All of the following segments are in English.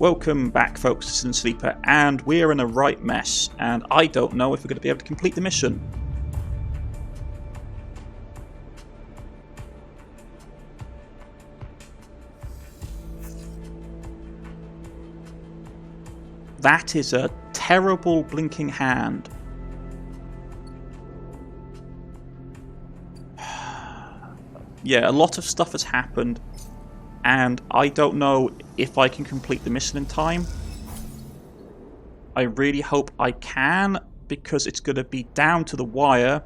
Welcome back, folks, to Citizen Sleeper, and we're in a right mess, and I don't know if we're going to be able to complete the mission. That is a terrible blinking hand. Yeah, a lot of stuff has happened, and I don't know if I can complete the mission in time. I really hope I can, because it's going to be down to the wire,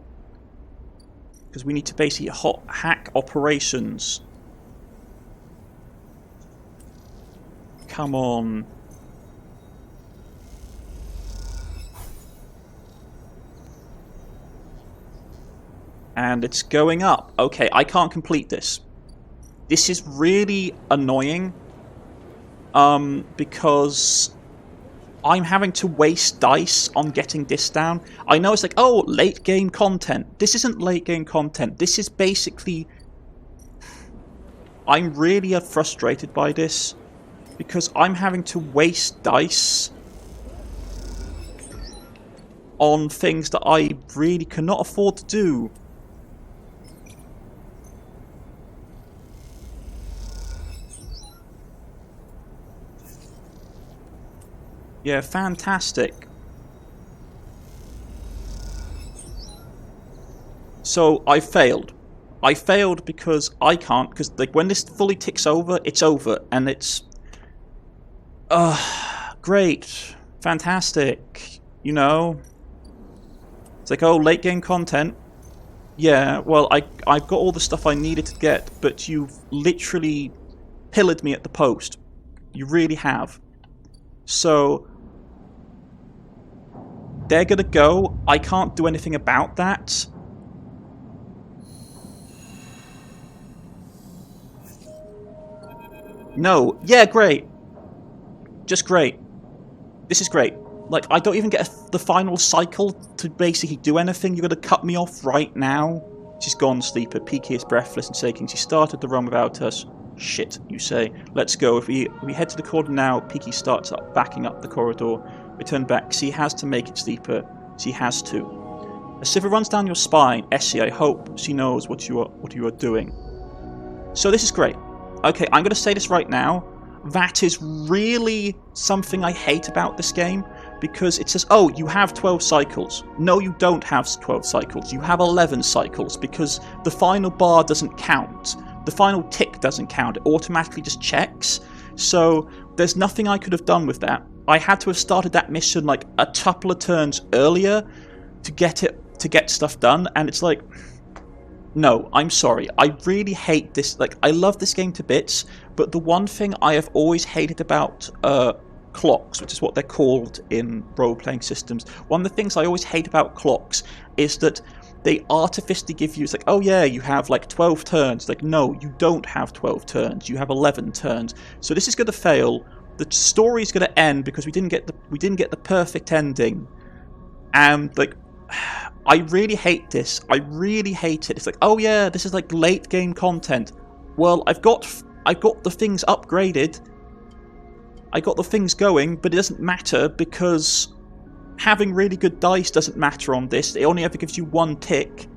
because we need to basically hack operations. Come on. And it's going up. Okay, I can't complete this. This is really annoying. Because I'm having to waste dice on getting this down. I know it's like, oh, late game content. This isn't late game content. This is basically... I'm really frustrated by this. Because I'm having to waste dice on things that I really cannot afford to do. Yeah, fantastic. So, I failed. I failed because I can't, because like when this fully ticks over, it's over, and it's... great. Fantastic. You know? It's like, oh, late game content. Yeah, well, I've got all the stuff I needed to get, but you've literally pillared me at the post. You really have. So... they're gonna go. I can't do anything about that. No. Yeah, great. Just great. This is great. Like, I don't even get the final cycle to basically do anything. You're gonna cut me off right now. She's gone, Sleeper. Peaky is breathless and shaking. She started the run without us. Shit, you say. Let's go. If we head to the corridor now, Peaky starts backing up the corridor. We turn back. She has to make it, Sleeper. She has to. A shiver runs down your spine. Essie, I hope she knows what you are doing. So this is great. Okay, I'm going to say this right now. That is really something I hate about this game, because it says, oh, you have 12 cycles. No, you don't have 12 cycles. You have 11 cycles, because the final bar doesn't count. The final tick doesn't count. It automatically just checks. So there's nothing I could have done with that. I had to have started that mission like a couple of turns earlier to get stuff done, and it's like, no, I'm sorry. I really hate this. Like, I love this game to bits, but the one thing I have always hated about clocks, which is what they're called in role-playing systems, one of the things I always hate about clocks is that they artificially give you, it's like, oh yeah, you have like 12 turns. Like, no, you don't have 12 turns. You have 11 turns. So this is going to fail. The story's going to end because we didn't get the perfect ending. And like, I really hate this. I really hate it. It's like, oh yeah, this is like late game content. Well, I've got the things upgraded. I got the things going, but it doesn't matter because having really good dice doesn't matter on this. It only ever gives you one tick.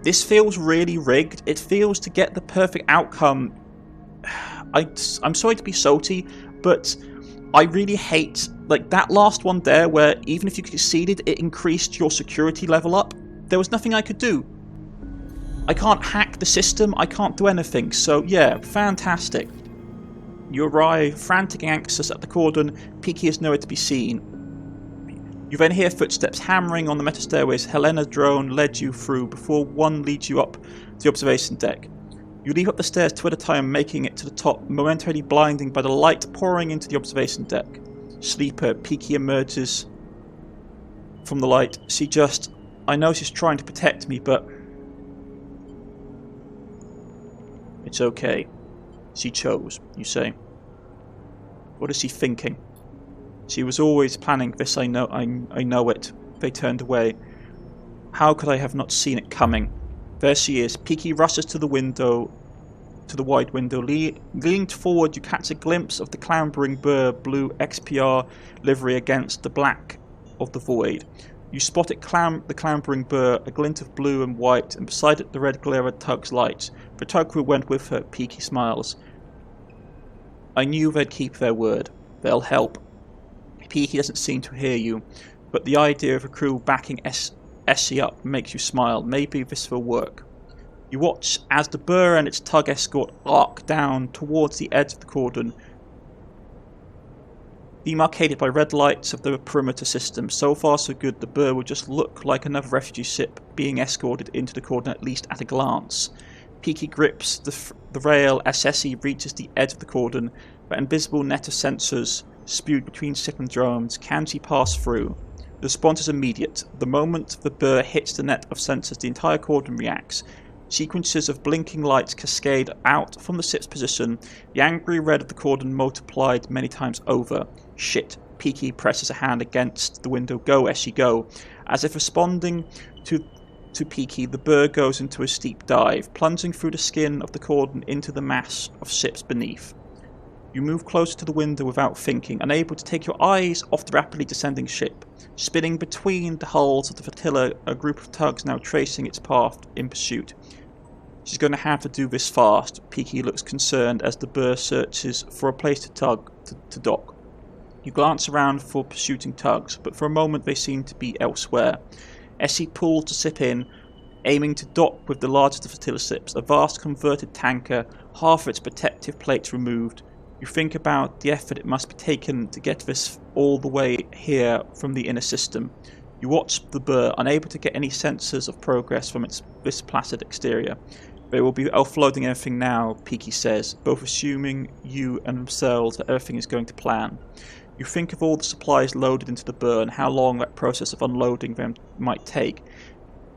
This feels really rigged. It feels to get the perfect outcome. I'm sorry to be salty, but I really hate like that last one there where even if you succeeded, it increased your security level up. There was nothing I could do. I can't hack the system. I can't do anything. So yeah, fantastic. You arrive, frantic and anxious at the cordon. Peaky is nowhere to be seen. You then hear footsteps hammering on the metal stairways Helena's drone led you through before one leads you up to the observation deck. You leap up the stairs two at a time, making it to the top, momentarily blinding by the light pouring into the observation deck. Sleeper, Peaky emerges from the light. I know she's trying to protect me, but it's okay. She chose, you say. What is she thinking? She was always planning this, I know it. They turned away. How could I have not seen it coming? There she is. Peaky rushes to the window to the wide window. Leaning forward, you catch a glimpse of the clambering Burr blue XPR livery against the black of the void. You spot it the clambering Burr, a glint of blue and white, and beside it the red glare of Tug's lights. The tug crew went with her. Peaky smiles. I knew they'd keep their word. They'll help. Peaky doesn't seem to hear you, but the idea of a crew backing Essie up makes you smile. Maybe this will work. You watch as the Burr and its tug escort arc down towards the edge of the cordon, demarcated by red lights of the perimeter system. So far so good, the Burr will just look like another refugee ship being escorted into the cordon, at least at a glance. Peaky grips the rail as Essie reaches the edge of the cordon. The invisible net of sensors spewed between ship and drones. Can she pass through? The response is immediate. The moment the Burr hits the net of sensors, the entire cordon reacts. Sequences of blinking lights cascade out from the ship's position. The angry red of the cordon multiplied many times over. Shit. Peaky presses a hand against the window. Go, Essie, go. As if responding to Peaky, the Burr goes into a steep dive, plunging through the skin of the cordon into the mass of ships beneath. You move closer to the window without thinking, unable to take your eyes off the rapidly descending ship. Spinning between the hulls of the flotilla, a group of tugs now tracing its path in pursuit. She's going to have to do this fast. Peaky looks concerned as the Burr searches for a place to dock. You glance around for pursuing tugs, but for a moment they seem to be elsewhere. Essie pulls the ship in, aiming to dock with the largest of the flotilla ships, a vast converted tanker, half of its protective plates removed. You think about the effort it must be taken to get this all the way here from the inner system. You watch the Burr, unable to get any senses of progress from this placid exterior. They will be offloading everything now, Peaky says, both assuming you and themselves that everything is going to plan. You think of all the supplies loaded into the Burr and how long that process of unloading them might take.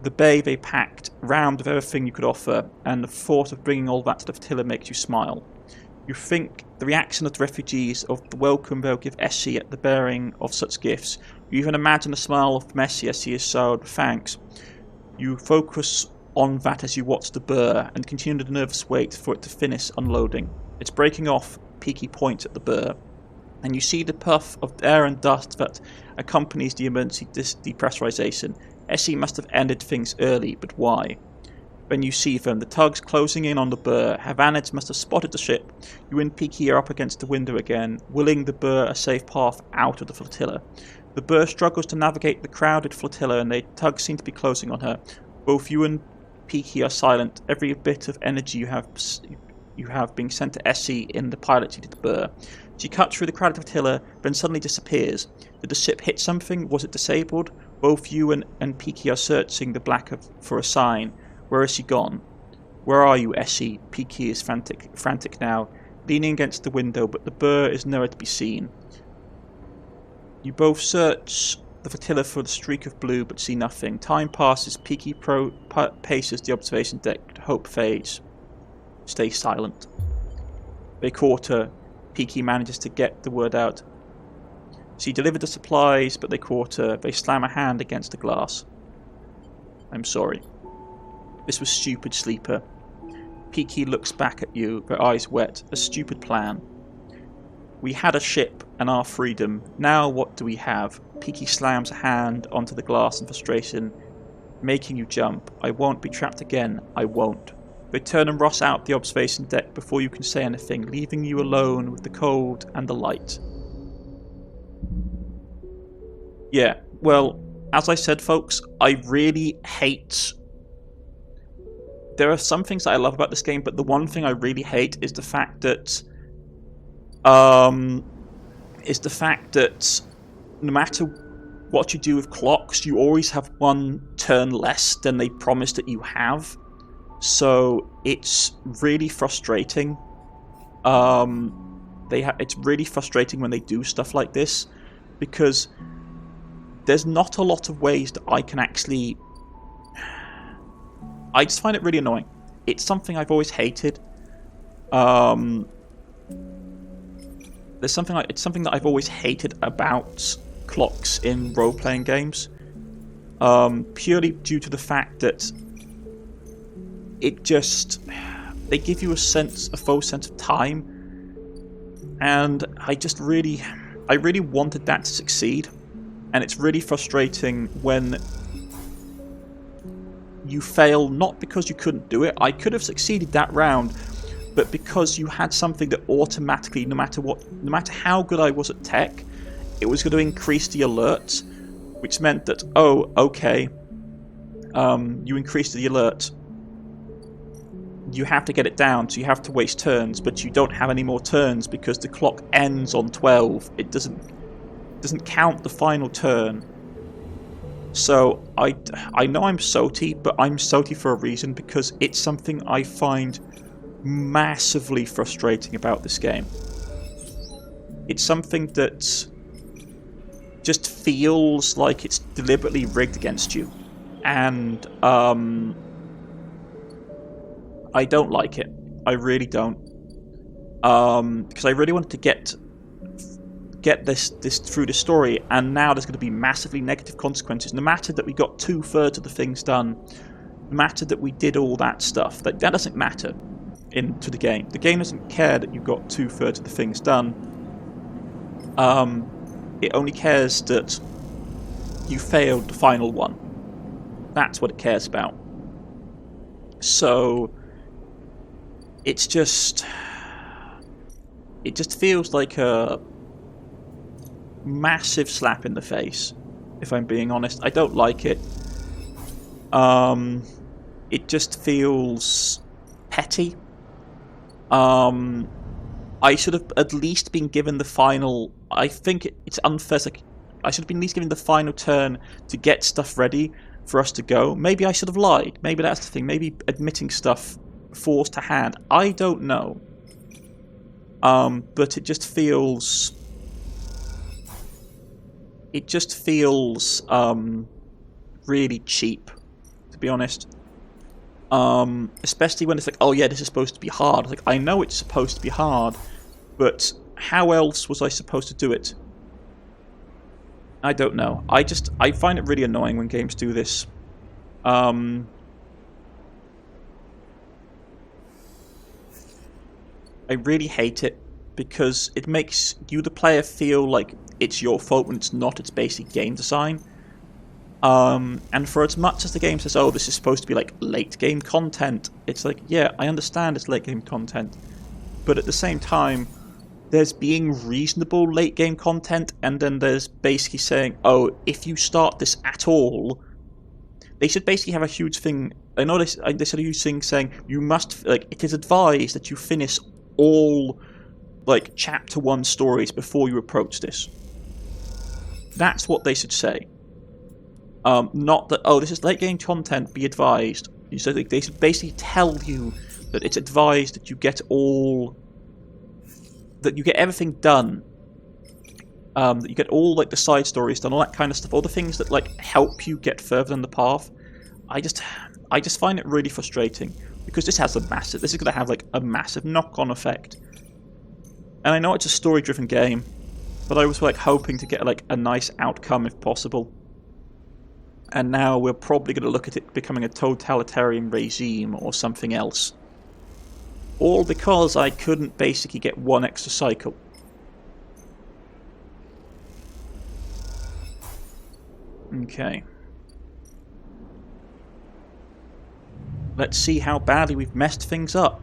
The bay they packed, rammed with everything you could offer, and the thought of bringing all that to the flotilla makes you smile. You think the reaction of the refugees, of the welcome they'll give Essie at the bearing of such gifts. You even imagine the smile of Essie as he is showered with thanks. You focus on that as you watch the Burr and continue the nervous wait for it to finish unloading. It's breaking off. Peaky points at the Burr, and you see the puff of air and dust that accompanies the emergency depressurization. Essie must have ended things early, but why? When you see them, the tugs closing in on the Burr. Havanids must have spotted the ship. You and Peaky are up against the window again, willing the Burr a safe path out of the flotilla. The Burr struggles to navigate the crowded flotilla, and the tugs seem to be closing on her. Both you and Peaky are silent. Every bit of energy you have being sent to Essie in the pilot seat of the Burr. She cuts through the crowded flotilla, then suddenly disappears. Did the ship hit something? Was it disabled? Both you and Peaky are searching the black for a sign. Where has she gone? Where are you, Essie? Peaky is frantic now, leaning against the window, but the Burr is nowhere to be seen. You both search the flotilla for the streak of blue, but see nothing. Time passes. Peaky paces the observation deck. Hope fades. Stay silent. They caught her. Peaky manages to get the word out. She delivered the supplies, but they caught her. They slam a hand against the glass. I'm sorry. This was stupid, Sleeper. Peaky looks back at you, her eyes wet. A stupid plan. We had a ship and our freedom. Now what do we have? Peaky slams a hand onto the glass in frustration, making you jump. I won't be trapped again. I won't. They turn and rush out the observation deck before you can say anything, leaving you alone with the cold and the light. Yeah, well, as I said, folks, I really hate... There are some things that I love about this game, but the one thing I really hate is the fact that... no matter what you do with clocks, you always have one turn less than they promise that you have. So it's really frustrating. It's really frustrating when they do stuff like this, because there's not a lot of ways that I can actually... I just find it really annoying. It's something I've always hated. It's something that I've always hated about clocks in role-playing games, purely due to the fact that it just they give you a false sense of time, and I really wanted that to succeed, and it's really frustrating when you fail, not because you couldn't do it. I could have succeeded that round, but because you had something that automatically, no matter how good I was at tech, it was going to increase the alerts, which meant that, oh, okay, you increased the alert, you have to get it down, so you have to waste turns, but you don't have any more turns because the clock ends on 12. It doesn't count the final turn. So I know I'm salty, but I'm salty for a reason, because it's something I find massively frustrating about this game. It's something that just feels like it's deliberately rigged against you, and I don't like it. I really don't, because I really wanted to get this through the story, and now there's going to be massively negative consequences. No matter that we got 2/3 of the things done, no matter that we did all that stuff, that doesn't matter into the game. The game doesn't care that you got 2/3 of the things done. It only cares that you failed the final one. That's what it cares about. So it just feels like a massive slap in the face, if I'm being honest. I don't like it. It just feels petty. I should have at least been given the final... I think it's unfair. Like, I should have been at least given the final turn to get stuff ready for us to go. Maybe I should have lied. Maybe that's the thing. Maybe admitting stuff forced to hand. I don't know. But it just feels... It just feels really cheap, to be honest. Especially when it's like, oh yeah, this is supposed to be hard. Like, I know it's supposed to be hard, but how else was I supposed to do it? I don't know. I find it really annoying when games do this. I really hate it, because it makes you, the player, feel like it's your fault when it's not. It's basically game design. And for as much as the game says, oh, this is supposed to be like late game content, it's like, yeah, I understand it's late game content, but at the same time, there's being reasonable late game content, and then there's basically saying, oh, if you start this at all, they should basically have a huge thing. I know they should have a huge thing saying, you must, like, it is advised that you finish all, like, chapter 1 stories before you approach this. That's what they should say. Not that, oh, this is late game content, be advised. So they should basically tell you that it's advised that you get that you get everything done. That you get all, like, the side stories done, all that kind of stuff, all the things that, like, help you get further in the path. I just find it really frustrating, because this is going to have, like, a massive knock-on effect. And I know it's a story-driven game, but I was, like, hoping to get, like, a nice outcome if possible. And now we're probably going to look at it becoming a totalitarian regime or something else. All because I couldn't basically get one extra cycle. Okay. Let's see how badly we've messed things up.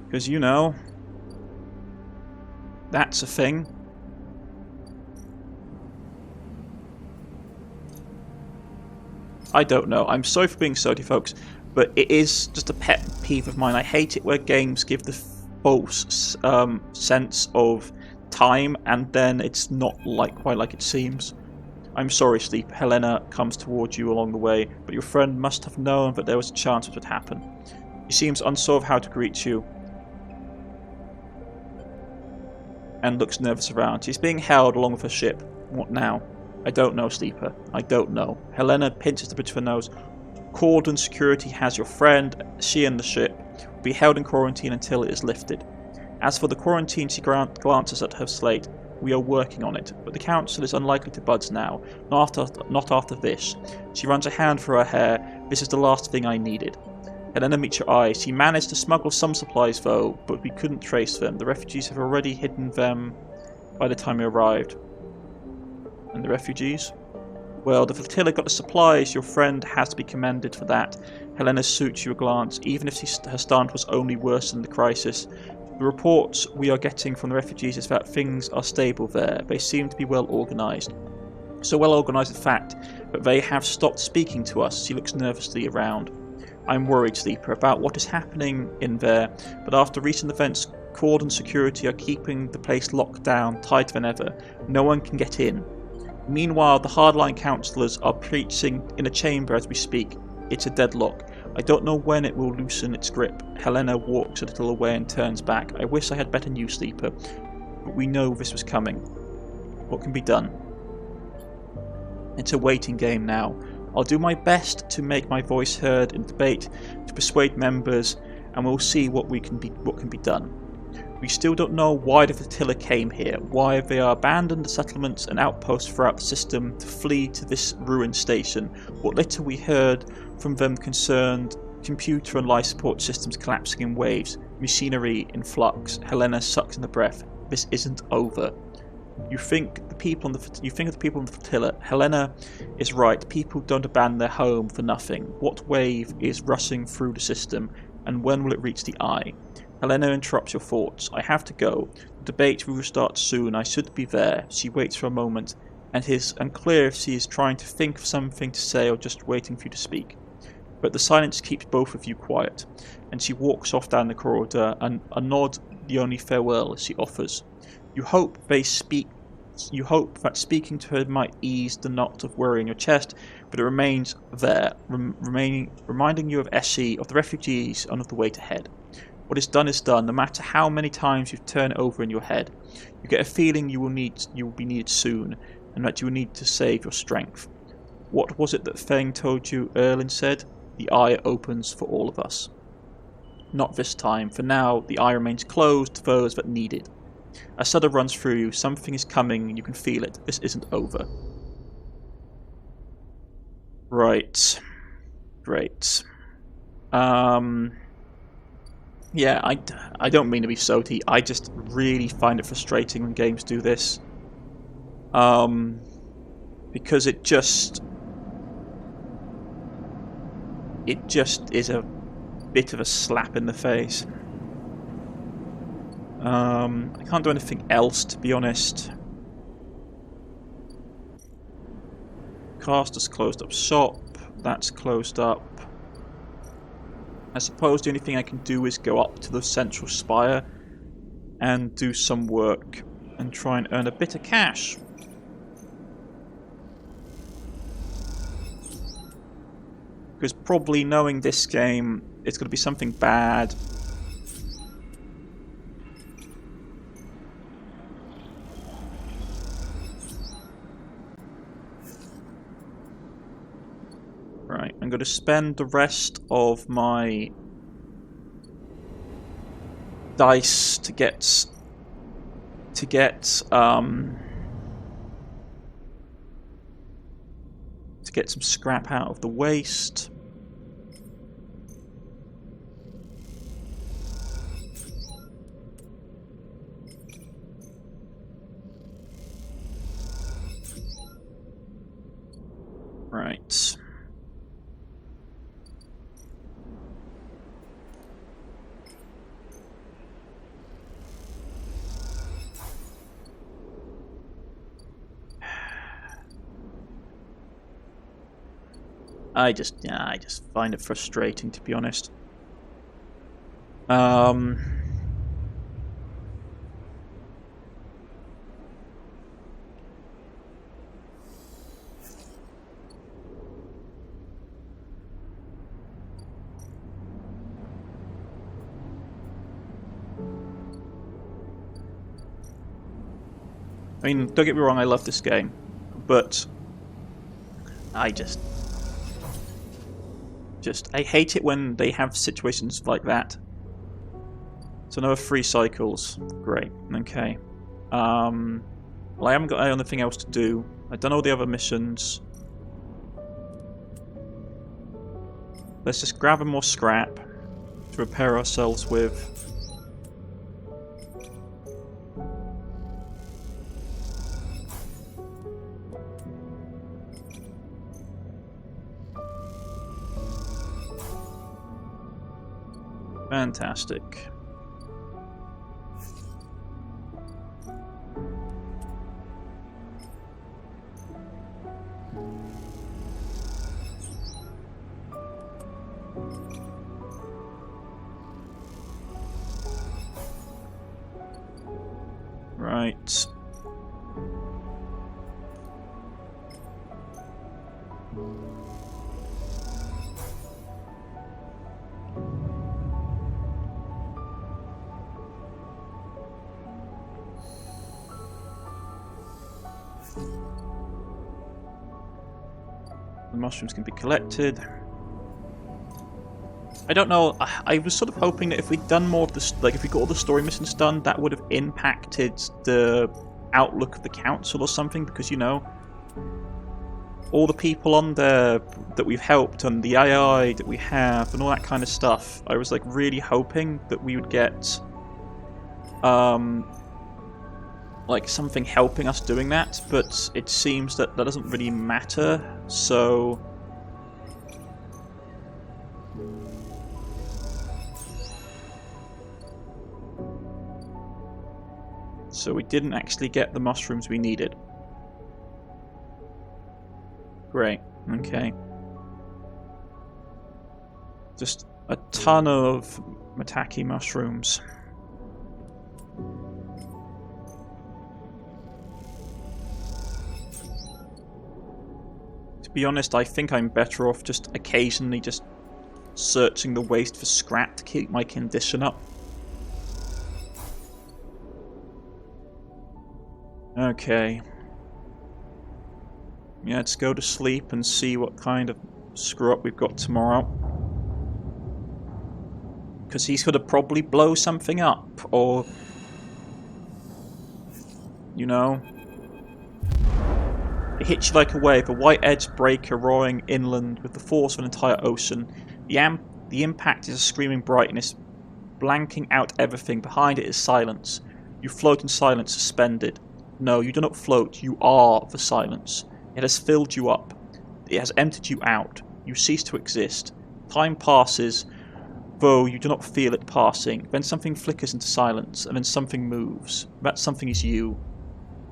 Because, you know, that's a thing. I don't know. I'm sorry for being salty, folks, but it is just a pet peeve of mine. I hate it where games give the false sense of time, and then it's not quite like it seems. I'm sorry, Sleep. Helena comes towards you along the way, but your friend must have known that there was a chance it would happen. He seems unsure of how to greet you, and looks nervous around. She's being held along with her ship. What now? I don't know, Sleeper. I don't know. Helena pinches the bridge of her nose. Cordon security has your friend. She and the ship will be held in quarantine until it is lifted. As for the quarantine, she glances at her slate. We are working on it, but the council is unlikely to budge now. Not after this. She runs a hand through her hair. This is the last thing I needed. Helena meets your eyes. He managed to smuggle some supplies though, but we couldn't trace them. The refugees have already hidden them by the time we arrived. And the refugees? Well, the flotilla got the supplies. Your friend has to be commended for that. Helena suits you a glance, even if her stand was only worse than the crisis. The reports we are getting from the refugees is that things are stable there. They seem to be well organised. So well organised, in fact, that they have stopped speaking to us. She looks nervously around. I'm worried, Sleeper, about what is happening in there, but after recent events, Cordon security are keeping the place locked down, tighter than ever. No one can get in. Meanwhile, the hardline councillors are preaching in a chamber as we speak. It's a deadlock. I don't know when it will loosen its grip. Helena walks a little away and turns back. I wish I had better news, Sleeper, but we know this was coming. What can be done? It's a waiting game now. I'll do my best to make my voice heard in debate, to persuade members, and we'll see what can be done. We still don't know why the flotilla came here, why they are abandoned the settlements and outposts throughout the system to flee to this ruined station. What little we heard from them concerned computer and life support systems collapsing in waves, machinery in flux. Helena sucks in the breath. This isn't over. You think of the people on the flotilla. Helena is right. People don't abandon their home for nothing. What wave is rushing through the system, and when will it reach the eye? Helena interrupts your thoughts. I have to go. The debate will start soon. I should be there. She waits for a moment, and it is unclear if she is trying to think of something to say or just waiting for you to speak. But the silence keeps both of you quiet, and she walks off down the corridor, and a nod, the only farewell she offers. You hope that speaking to her might ease the knot of worry in your chest, but it remains there, reminding you of Essie, of the refugees, and of the wait ahead. What is done, no matter how many times you turn it over in your head. You get a feeling you will be needed soon, and that you will need to save your strength. What was it that Feng told you, Erlin said? The eye opens for all of us. Not this time. For now, the eye remains closed to those that need it. A shudder runs through you. Something is coming, and you can feel it. This isn't over. Right. Great. Yeah, I don't mean to be soty. I just really find it frustrating when games do this. Because it just is a bit of a slap in the face. I can't do anything else, to be honest. Caster's closed up shop. That's closed up. I suppose the only thing I can do is go up to the central spire and do some work and try and earn a bit of cash. Because probably knowing this game, it's going to be something bad. Right, I'm going to spend the rest of my dice to get some scrap out of the waste. Right. I just find it frustrating, to be honest. I mean, don't get me wrong, I love this game, but I hate it when they have situations like that. So another 3 cycles. Great. Okay. Well, I haven't got anything else to do. I've done all the other missions. Let's just grab a more scrap to repair ourselves with. Fantastic. Right. The mushrooms can be collected. I don't know, I was sort of hoping that if we'd done more of this, like if we got all the story missions done, that would have impacted the outlook of the council or something, because, you know, all the people on there that we've helped and the AI that we have and all that kind of stuff, I was like really hoping that we would get like something helping us doing that, but it seems that that doesn't really matter, so we didn't actually get the mushrooms we needed. Great, okay. Just a ton of Mataki mushrooms. To be honest, I think I'm better off just occasionally just searching the waste for scrap to keep my condition up. Okay. Yeah, let's go to sleep and see what kind of screw-up we've got tomorrow. Because he's going to probably blow something up, or... you know... It hits you like a wave, a white-edged breaker roaring inland with the force of an entire ocean. The impact is a screaming brightness, blanking out everything. Behind it is silence. You float in silence, suspended. No, you do not float, you are the silence. It has filled you up. It has emptied you out. You cease to exist. Time passes, though you do not feel it passing. Then something flickers into silence, and then something moves. That something is you.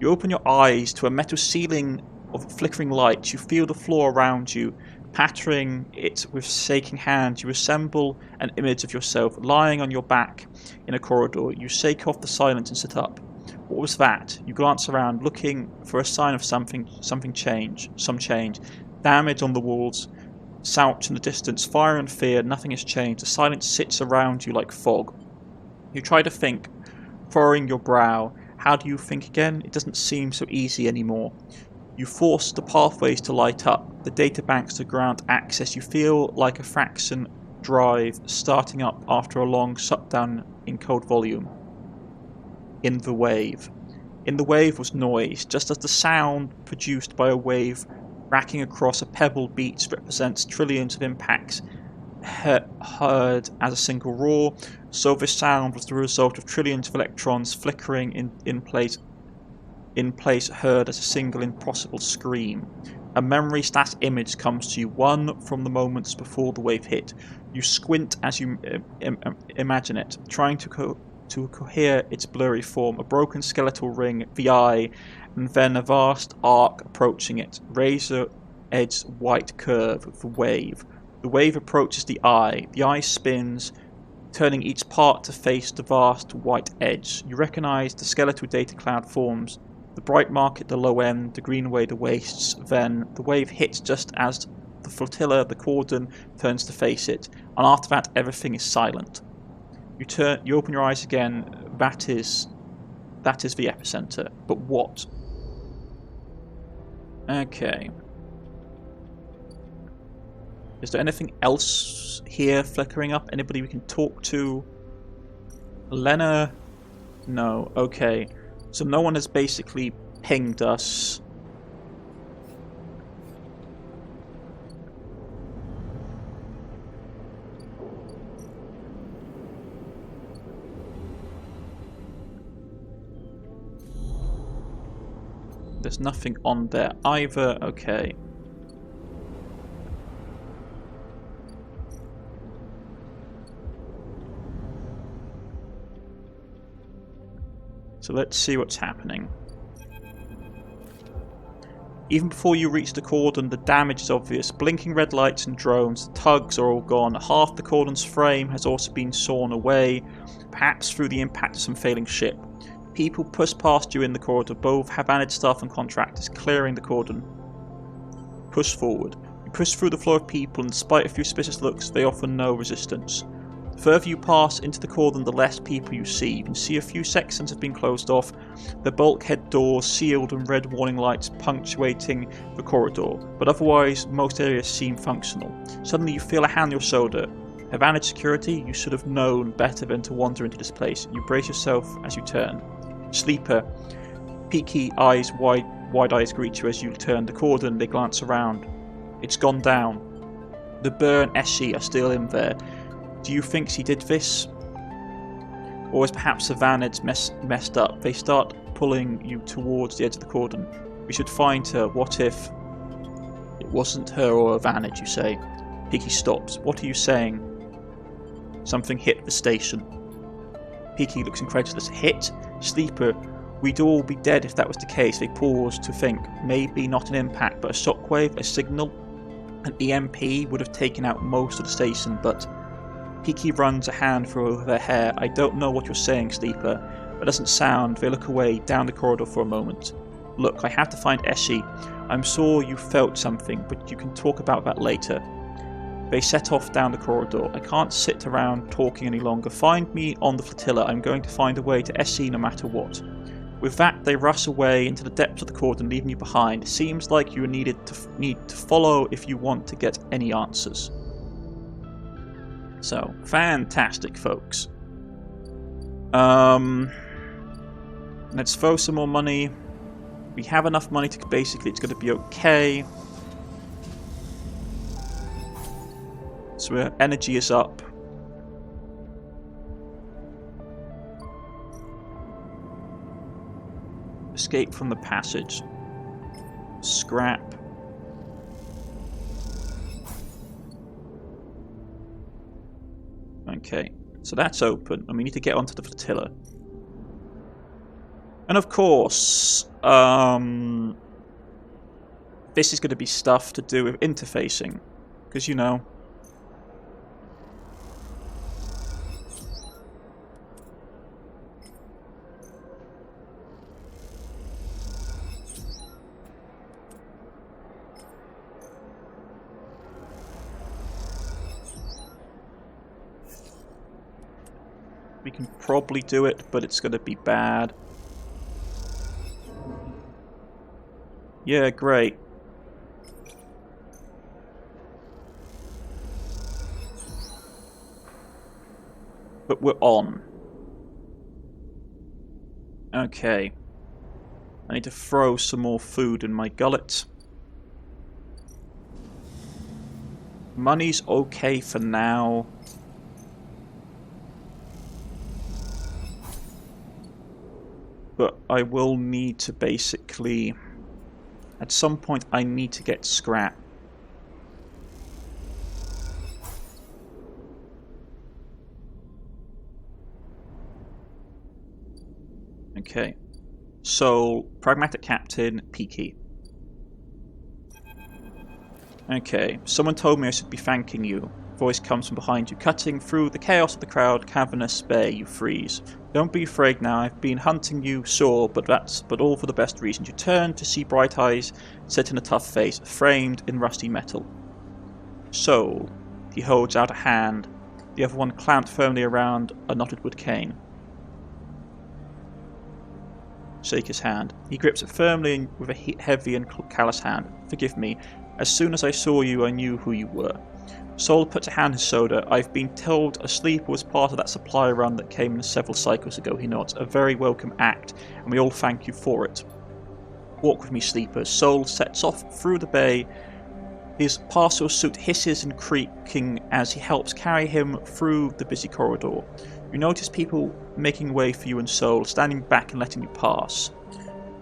You open your eyes to a metal ceiling of flickering light. You feel the floor around you, pattering it with shaking hands. You assemble an image of yourself lying on your back in a corridor. You shake off the silence and sit up. What was that? You glance around, looking for a sign of some change. Damage on the walls, Souch in the distance, fire and fear, nothing has changed. The silence sits around you like fog. You try to think, furrowing your brow. How do you think again? It doesn't seem so easy anymore. You force the pathways to light up, the databanks to grant access. You feel like a fraction drive starting up after a long shutdown in code volume. In the wave. In the wave was noise, just as the sound produced by a wave racking across a pebbled beach represents trillions of impacts heard as a single roar, so this sound was the result of trillions of electrons flickering in place heard as a single impossible scream. A memory stash image comes to you, one from the moments before the wave hit. You squint as you imagine it, trying to cohere its blurry form, a broken skeletal ring, the eye, and then a vast arc approaching it, razor-edged white curve of the wave. The wave approaches the eye spins, turning each part to face the vast white edge. You recognize the skeletal data cloud forms, the bright mark at the low end, the green way the wastes, then the wave hits just as the flotilla, the cordon, turns to face it, and after that everything is silent. You open your eyes again. That is the epicenter. But what? Okay. Is there anything else here flickering up? Anybody we can talk to? Lena? No. Okay. So no one has basically pinged us. There's nothing on there either. Okay. So let's see what's happening. Even before you reach the cordon, the damage is obvious. Blinking red lights and drones, the tugs are all gone. Half the cordon's frame has also been sawn away, perhaps through the impact of some failing ship. People push past you in the corridor, both Havanid staff and contractors, clearing the cordon. Push forward. You push through the floor of people, and despite a few suspicious looks, they offer no resistance. The further you pass into the cordon, the less people you see. You can see a few sections have been closed off, the bulkhead doors sealed and red warning lights punctuating the corridor, but otherwise most areas seem functional. Suddenly you feel a hand on your shoulder. Havanid security, you should have known better than to wander into this place. You brace yourself as you turn. Sleeper, peaky eyes, wide eyes greet you as you turn the cordon. They glance around. It's gone down. The Burr and Eshi are still in there. Do you think she did this? Or is perhaps the Vanid's messed up? They start pulling you towards the edge of the cordon. We should find her. What if it wasn't her or a Vanid, you say? Peaky stops. What are you saying? Something hit the station. Peaky looks incredulous. Hit? Sleeper, we'd all be dead if that was the case. They pause to think. Maybe not an impact, but a shockwave, a signal. An EMP would have taken out most of the station, but... Peaky runs a hand through her hair. I don't know what you're saying, Sleeper. That doesn't sound. They look away, down the corridor for a moment. Look, I have to find Eshi. I'm sure you felt something, but you can talk about that later. They set off down the corridor. I can't sit around talking any longer. Find me on the flotilla. I'm going to find a way to Eshi no matter what. With that, they rush away into the depths of the cordon, leaving you behind. It seems like you need to follow if you want to get any answers. So, fantastic, folks. Let's throw some more money. We have enough money to basically, it's going to be okay. So our energy is up. Escape from the passage. Scrap. Okay, so that's open, and we need to get onto the flotilla. And of course, this is going to be stuff to do with interfacing, because you know. We can probably do it, but it's going to be bad. Yeah, great. But we're on. Okay. I need to throw some more food in my gullet. Money's okay for now. But I will need to basically... At some point I need to get scrap. Okay. So, Pragmatic Captain, Peaky. Okay, someone told me I should be thanking you. Voice comes from behind you, cutting through the chaos of the crowd. Cavernous Bay, you freeze. Don't be afraid now. I've been hunting you, sure, but all for the best reasons. You turn to see bright eyes set in a tough face, framed in rusty metal. So, he holds out a hand, the other one clamped firmly around a knotted wood cane. Shake his hand. He grips it firmly with a heavy and callous hand. Forgive me. As soon as I saw you, I knew who you were. Sol puts a hand on his shoulder. I've been told a sleeper was part of that supply run that came in several cycles ago, he nods. A very welcome act, and we all thank you for it. Walk with me, sleeper. Soul sets off through the bay. His parcel suit hisses and creaking as he helps carry him through the busy corridor. You notice people making way for you and Soul, standing back and letting you pass.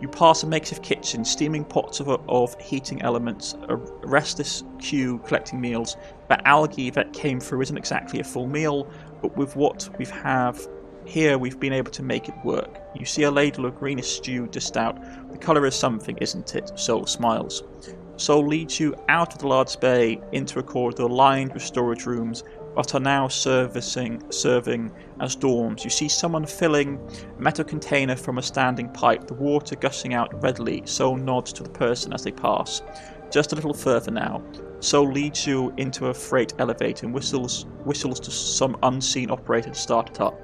You pass a makeshift kitchen, steaming pots of heating elements, a restless queue collecting meals. That algae that came through isn't exactly a full meal, but with what we have here, we've been able to make it work. You see a ladle of greenish stew dished out. The colour is something, isn't it? Soul smiles. Soul leads you out of the large bay into a corridor lined with storage rooms that are now serving as dorms. You see someone filling a metal container from a standing pipe, the water gushing out readily. Soul nods to the person as they pass. Just a little further now. Soul leads you into a freight elevator and whistles to some unseen operator to start it up.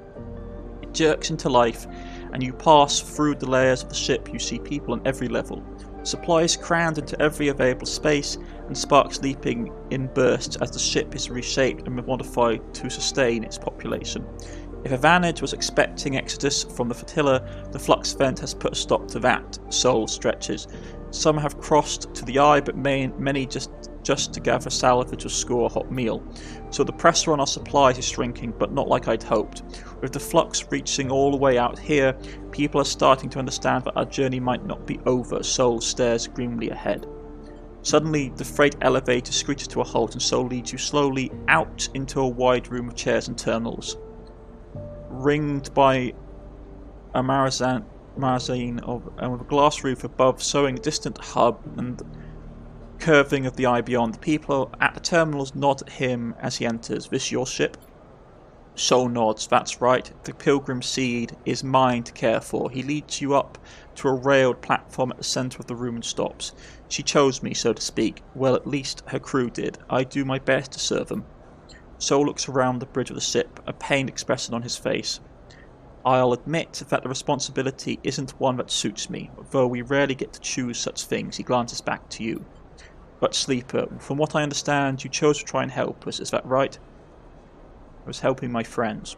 It jerks into life, and you pass through the layers of the ship. You see people on every level. Supplies crammed into every available space, and sparks leaping in bursts as the ship is reshaped and modified to sustain its population. If Avanage was expecting exodus from the flotilla, the flux vent has put a stop to that. Soul stretches. Some have crossed to the eye, but many just to gather salvage or score a hot meal. So the pressure on our supplies is shrinking, but not like I'd hoped. With the flux reaching all the way out here, people are starting to understand that our journey might not be over. Soul stares grimly ahead. Suddenly, the freight elevator screeches to a halt, and Soul leads you slowly out into a wide room of chairs and terminals. Ringed by a marazine with a glass roof above, showing a distant hub and curving of the eye beyond. The people at the terminals nod at him as he enters. This your ship? Soul nods. That's right. The Pilgrim Seed is mine to care for. He leads you up to a railed platform at the centre of the room and stops. She chose me, so to speak. Well, at least her crew did. I do my best to serve them. Soul looks around the bridge of the ship, a pained expression on his face. I'll admit that the responsibility isn't one that suits me, though we rarely get to choose such things. He glances back to you. But Sleeper, from what I understand, you chose to try and help us, is that right? I was helping my friends.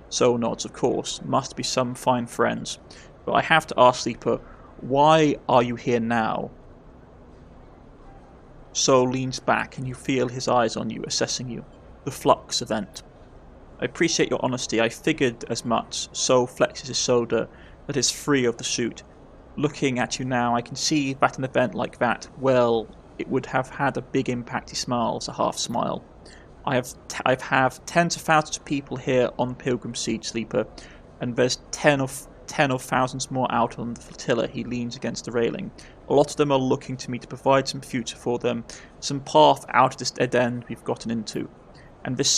Soul nods, of course. Must be some fine friends. But I have to ask Sleeper, why are you here now? Soul leans back and you feel his eyes on you, assessing you. The flux event. I appreciate your honesty. I figured as much. Soul flexes his shoulder that is free of the suit. Looking at you now, I can see that an event like that, well, it would have had a big impact. He smiles, a half smile. I've tens of thousands of people here on Pilgrim Seed, Sleeper, and there's 10 of thousands more out on the flotilla. He leans against the railing. A lot of them are looking to me to provide some future for them, some path out of this dead end we've gotten into. And this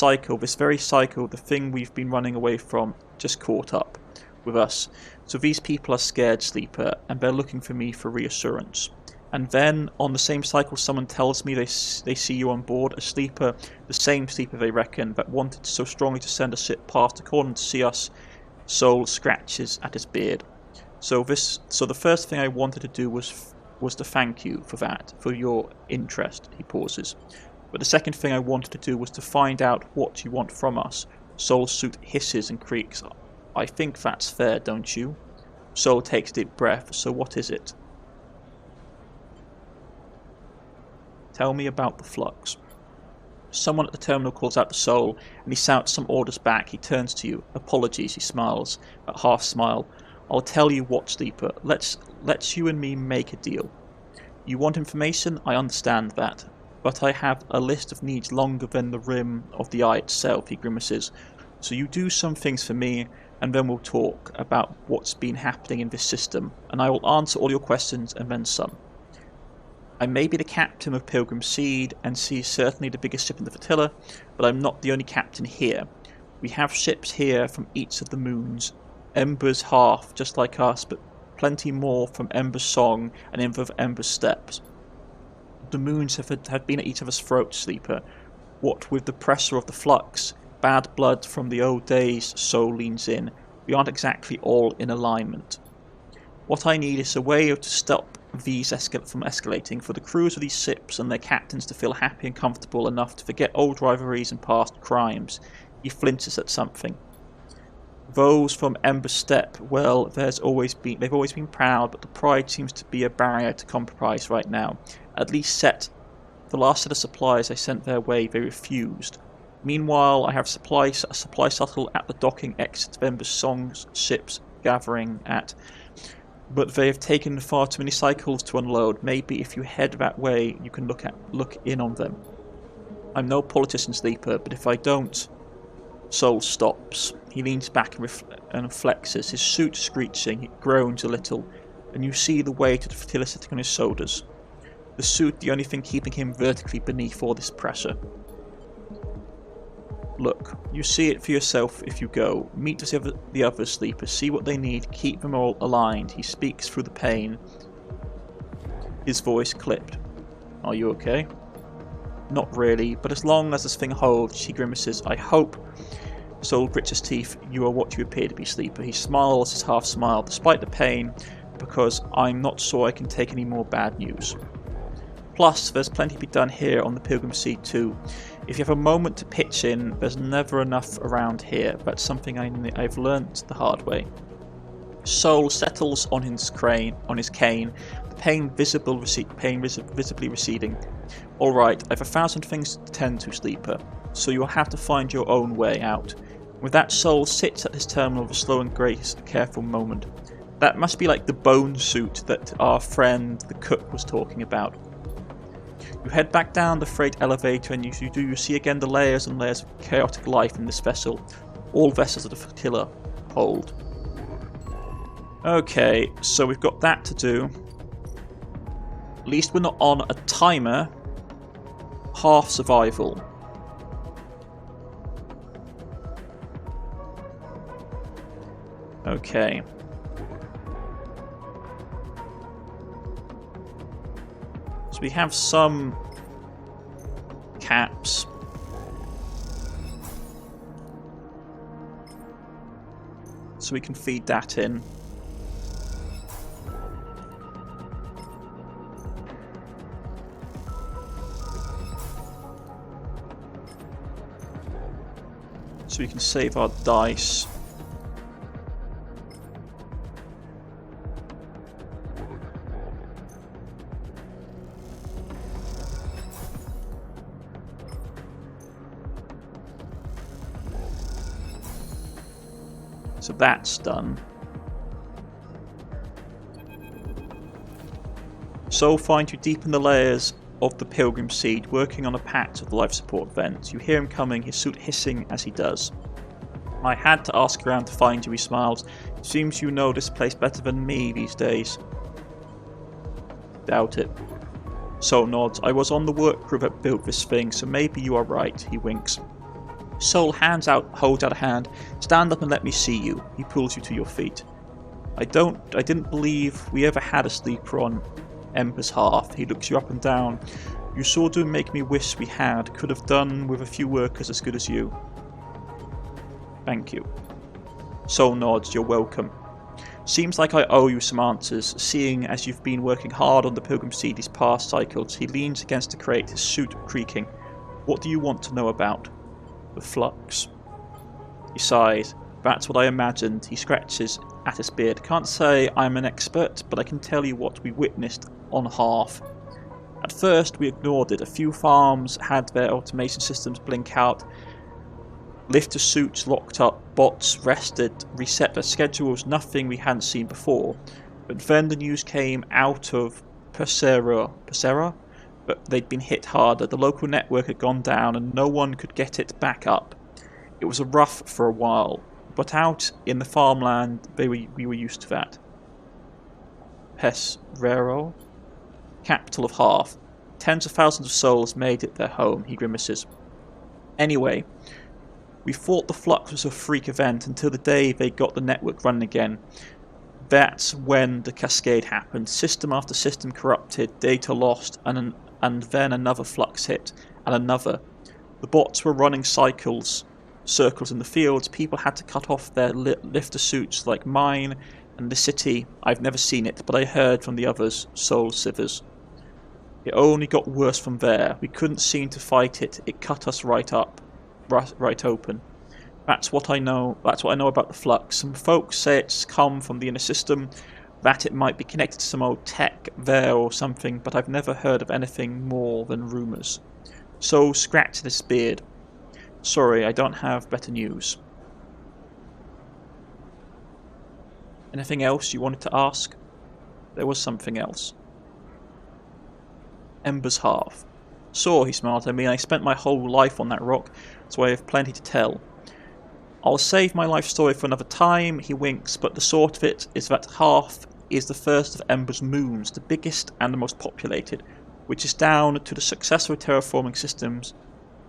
very cycle, the thing we've been running away from, just caught up with us. So these people are scared, Sleeper, and they're looking for me for reassurance. And then, on the same cycle, someone tells me they see you on board, a Sleeper, the same Sleeper they reckon, that wanted so strongly to send a ship past the corner to see us. Soul scratches at his beard. So the first thing I wanted to do was to thank you for that, for your interest. He pauses. But the second thing I wanted to do was to find out what you want from us. Soul's suit hisses and creaks. I think that's fair, don't you? Soul takes a deep breath. So what is it? Tell me about the flux. Someone at the terminal calls out to Soul, and he shouts some orders back. He turns to you. Apologies, he smiles. A half smile. I'll tell you what, Sleeper. Let's you and me make a deal. You want information? I understand that. But I have a list of needs longer than the rim of the eye itself, he grimaces. So you do some things for me, and then we'll talk about what's been happening in this system, and I will answer all your questions and then some. I may be the captain of Pilgrim Seed, and see certainly the biggest ship in the flotilla, but I'm not the only captain here. We have ships here from each of the moons. Ember's half, just like us, but plenty more from Ember's song and Ember's steps. The moons have been at each other's throats, Sleeper. What with the pressure of the flux, bad blood from the old days, Soul leans in. We aren't exactly all in alignment. What I need is a way to stop these from escalating, for the crews of these ships and their captains to feel happy and comfortable enough to forget old rivalries and past crimes. He flinches at something. Those from Ember Step, well, they've always been proud, but the pride seems to be a barrier to compromise right now. At least the last set of supplies I sent their way, they refused. Meanwhile, I have a supply shuttle at the docking exit of Ember's Song's ships gathering at, but they have taken far too many cycles to unload. Maybe if you head that way, you can look in on them. I'm no politician, Sleeper, but if I don't... Soul stops. He leans back and flexes, his suit screeching. It groans a little, and you see the weight of the fertility sitting on his shoulders. The suit, the only thing keeping him vertically beneath all this pressure. Look, you see it for yourself if you go. Meet the other Sleepers, see what they need, keep them all aligned. He speaks through the pain. His voice clipped. Are you okay? Not really, but as long as this thing holds, she grimaces. I hope. Soul grits his teeth. You are what you appear to be, Sleeper. He smiles his half smile, despite the pain, because I'm not sure I can take any more bad news. Plus, there's plenty to be done here on the Pilgrim Seed too. If you have a moment to pitch in, there's never enough around here. That's something I've learnt the hard way. Soul settles on his cane, the pain visibly receding. Alright, I have 1,000 things to tend to, Sleeper, so you'll have to find your own way out. With that, Soul sits at his terminal with a slow and careful moment. That must be like the bone suit that our friend the cook was talking about. You head back down the freight elevator and you see again the layers and layers of chaotic life in this vessel. All vessels of the flotilla hold. Okay, so we've got that to do. At least we're not on a timer. Half survival. Okay. So we have some caps. So we can feed that in. So we can save our dice. So that's done. Soul finds you deep in the layers of the Pilgrim Seed, working on a patch of the life support vent. You hear him coming, his suit hissing as he does. I had to ask around to find you, he smiles. It seems you know this place better than me these days. Doubt it. Soul nods. I was on the work crew that built this thing, so maybe you are right, he winks. Soul holds out a hand. Stand up and let me see you. He pulls you to your feet. I didn't believe we ever had a sleeper on Ember's Hearth. He looks you up and down. You sure do make me wish we had. Could have done with a few workers as good as you. Thank you. Soul nods. You're welcome. Seems like I owe you some answers, seeing as you've been working hard on the Pilgrim Seed these past cycles. He leans against the crate, his suit creaking. What do you want to know about? The flux. He sighs. That's what I imagined. He scratches at his beard. Can't say I'm an expert, but I can tell you what we witnessed on Hearth. At first we ignored it. A few farms had their automation systems blink out. Lifter suits locked up. Bots rested, reset their schedules. Nothing we hadn't seen before. But then the news came out of Persera? But they'd been hit harder. The local network had gone down and no one could get it back up. It was rough for a while, but out in the farmland we were used to that. Pesrero? Capital of Hearth. Tens of thousands of souls made it their home, he grimaces. Anyway, we thought the flux was a freak event until the day they got the network running again. That's when the cascade happened. System after system corrupted, data lost, and then another flux hit, and another. The bots were running circles in the fields. People had to cut off their lifter suits like mine, and the city, I've never seen it, but I heard from the others, Soul Sivers. It only got worse from there. We couldn't seem to fight it. It cut us right open. That's what I know. That's what I know about the flux. Some folks say it's come from the inner system, that it might be connected to some old tech there or something, but I've never heard of anything more than rumours. So scratched his beard. Sorry, I don't have better news. Anything else you wanted to ask? There was something else. Ember's half. So, he smiled at me, I spent my whole life on that rock, so I have plenty to tell. I'll save my life story for another time, he winks, but the sort of it is that half is the first of Ember's moons, the biggest and the most populated, which is down to the successful terraforming systems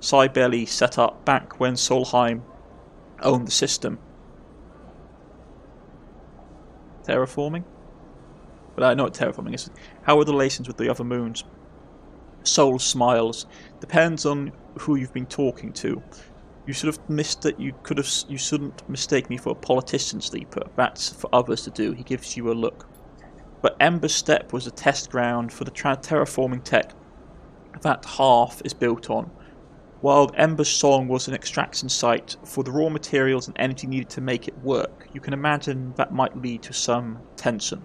Cybele set up back when Solheim owned the system. Terraforming? But I know what terraforming is. How are the relations with the other moons? Sol smiles. Depends on who you've been talking to. You should have missed that. You shouldn't mistake me for a politician, Sleeper. That's for others to do. He gives you a look. But Ember's Step was a test ground for the terraforming tech that half is built on. While Ember's Song was an extraction site for the raw materials and energy needed to make it work, you can imagine that might lead to some tension.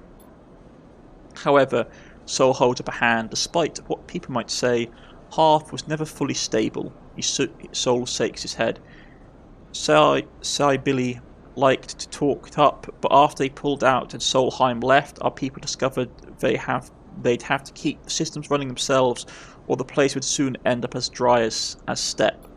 However, Sol holds up a hand. Despite what people might say, half was never fully stable. Sol shakes his head. Cybele liked to talk it up, but after they pulled out and Solheim left, our people discovered they'd have to keep the systems running themselves, or the place would soon end up as dry as Steppe.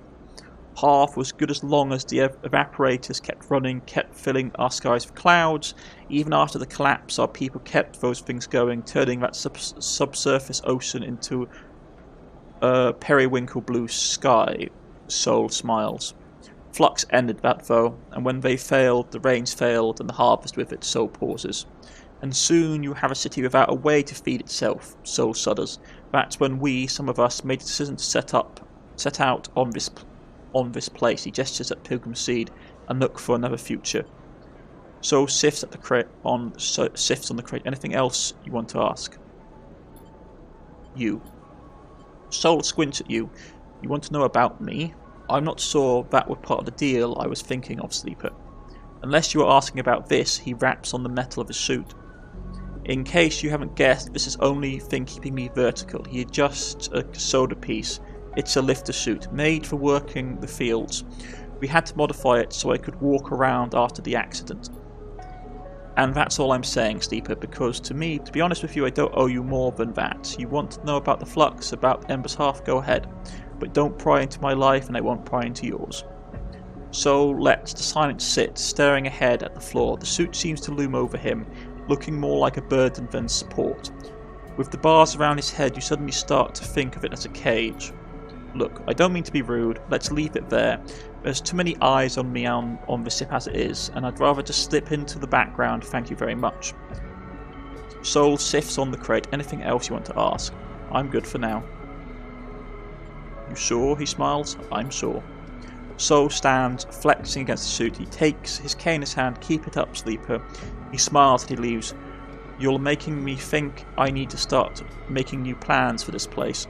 Half was good as long as the evaporators kept running, kept filling our skies with clouds. Even after the collapse, our people kept those things going, turning that subsurface ocean into a periwinkle blue sky. Sol smiles. Flux ended that though, and when they failed, the rains failed, and the harvest with it. Sol pauses. And soon you have a city without a way to feed itself. Sol shudders. That's when we, some of us, made the decision to set out on this place. He gestures at Pilgrim Seed and look for another future. Sol sifts on the crate. Anything else you want to ask? You. Sol squints at you. You want to know about me? I'm not sure that was part of the deal I was thinking of, Sleeper. Unless you are asking about this, he raps on the metal of his suit. In case you haven't guessed, this is the only thing keeping me vertical. He adjusts a soda piece. It's a lifter suit, made for working the fields. We had to modify it so I could walk around after the accident. And that's all I'm saying, Sleeper, because to be honest with you, I don't owe you more than that. You want to know about the flux, about Ember's half, go ahead. But don't pry into my life and I won't pry into yours. So lets the silence sit, staring ahead at the floor. The suit seems to loom over him, looking more like a burden than support. With the bars around his head, you suddenly start to think of it as a cage. Look, I don't mean to be rude, let's leave it there. There's too many eyes on me on the ship as it is, and I'd rather just slip into the background, thank you very much. Sol sifts on the crate. Anything else you want to ask? I'm good for now. You sure? He smiles. I'm sure. Sol stands, flexing against the suit. He takes his cane in his hand. Keep it up, Sleeper. He smiles as he leaves. You're making me think I need to start making new plans for this place.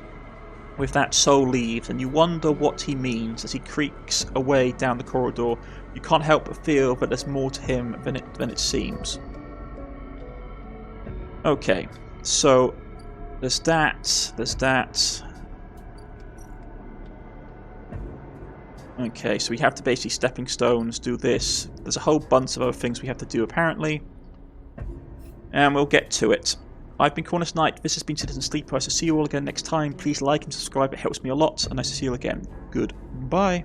With that, Sol leaves, and you wonder what he means as he creaks away down the corridor. You can't help but feel that there's more to him than it seems. Okay, so there's that. Okay, so we have to basically stepping stones, do this. There's a whole bunch of other things we have to do apparently. And we'll get to it. I've been Cornish-knight, this has been Citizen Sleeper. I shall see you all again next time. Please like and subscribe, it helps me a lot, and I shall see you again. Goodbye.